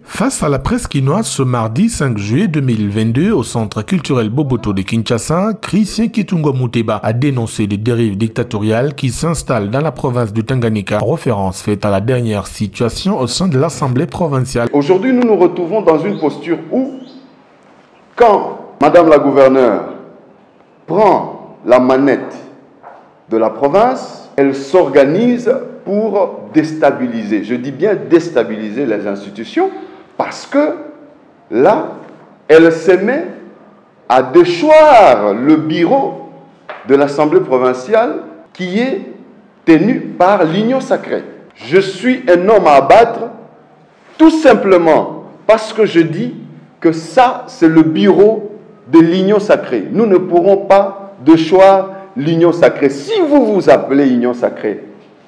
Face à la presse quinoise ce mardi 5 juillet 2022 au Centre culturel Boboto de Kinshasa, Christian Kitungwa Muteba a dénoncé les dérives dictatoriales qui s'installent dans la province du Tanganyika, référence faite à la dernière situation au sein de l'Assemblée provinciale. Aujourd'hui, nous nous retrouvons dans une posture où, quand Madame la gouverneure prend la manette de la province, elle s'organise pour déstabiliser, je dis bien déstabiliser les institutions, parce que là, elle se met à déchoir le bureau de l'Assemblée provinciale qui est tenu par l'Union sacrée. Je suis un homme à abattre tout simplement parce que je dis que ça, c'est le bureau de l'Union sacrée. Nous ne pourrons pas déchoir l'Union sacrée. Si vous vous appelez Union sacrée,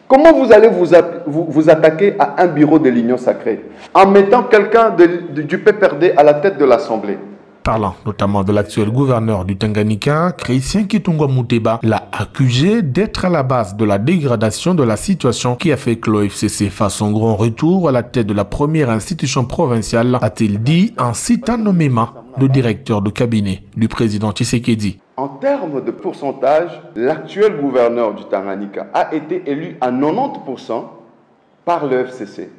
comment vous allez vous attaquer à un bureau de l'Union sacrée en mettant quelqu'un du PPRD à la tête de l'Assemblée? Parlant notamment de l'actuel gouverneur du Tanganyika, Christian Kitungwa Muteba l'a accusé d'être à la base de la dégradation de la situation qui a fait que l'OFCC fasse son grand retour à la tête de la première institution provinciale, a-t-il dit en citant nommément le directeur de cabinet du président Tshisekedi. En termes de pourcentage, l'actuel gouverneur du Tanganyika a été élu à 90% par le FCC.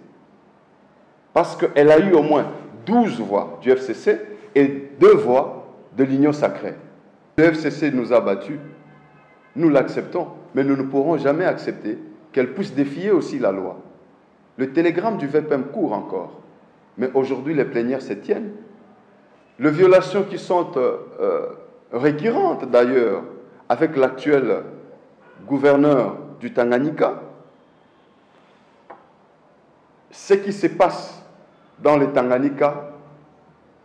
Parce qu'elle a eu au moins 12 voix du FCC et 2 voix de l'Union sacrée. Le FCC nous a battus, nous l'acceptons, mais nous ne pourrons jamais accepter qu'elle puisse défier aussi la loi. Le télégramme du VPM court encore, mais aujourd'hui les plénières se tiennent. Les violations qui sont récurrentes d'ailleurs avec l'actuel gouverneur du Tanganyika, ce qui se passe dans le Tanganyika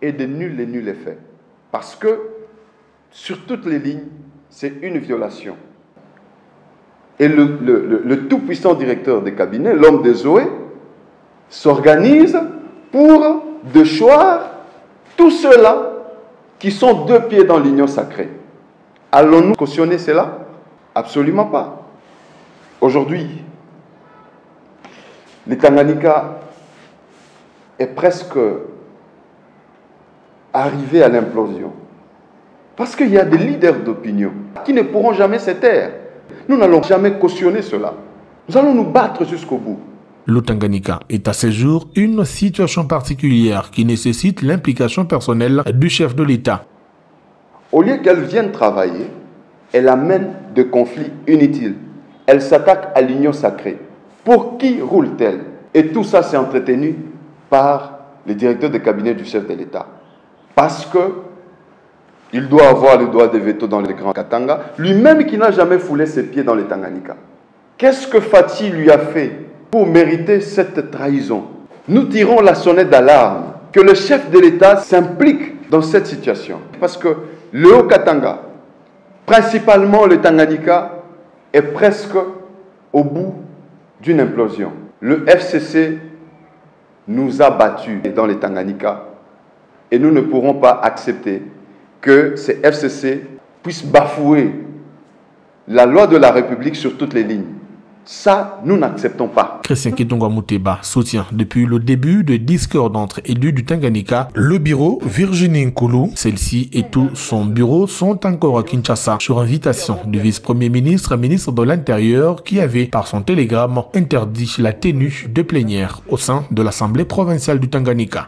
est de nul et nul effet. Parce que sur toutes les lignes, c'est une violation. Et le tout-puissant directeur des cabinets, l'homme de Zoé, s'organise pour déchoir tous ceux-là qui sont 2 pieds dans l'Union sacrée. Allons-nous cautionner cela? Absolument pas. Aujourd'hui, le Tanganyika est presque arrivé à l'implosion. Parce qu'il y a des leaders d'opinion qui ne pourront jamais se taire. Nous n'allons jamais cautionner cela. Nous allons nous battre jusqu'au bout. Le Tanganyika est à ce jour une situation particulière qui nécessite l'implication personnelle du chef de l'État. Au lieu qu'elle vienne travailler, elle amène des conflits inutiles. Elle s'attaque à l'Union sacrée. Pour qui roule-t-elle? Et tout ça, c'est entretenu par le directeur de cabinet du chef de l'État. Parce qu'il doit avoir le droit de veto dans les grands Katanga, lui-même qui n'a jamais foulé ses pieds dans le Tanganyika. Qu'est-ce que Fatih lui a fait pour mériter cette trahison? Nous tirons la sonnette d'alarme que le chef de l'État s'implique dans cette situation. Parce que le Haut-Katanga, principalement le Tanganyika, est presque au bout d'une implosion. Le FCC nous a battus dans le Tanganyika et nous ne pourrons pas accepter que ces FCC puissent bafouer la loi de la République sur toutes les lignes. Ça, nous n'acceptons pas. Christian Kitungwa Muteba soutient depuis le début de discorde entre élus du Tanganyika le bureau Virginie Nkulu. Celle-ci et tout son bureau sont encore à Kinshasa sur invitation du vice-premier ministre, ministre de l'Intérieur, qui avait par son télégramme interdit la tenue de plénière au sein de l'Assemblée provinciale du Tanganyika.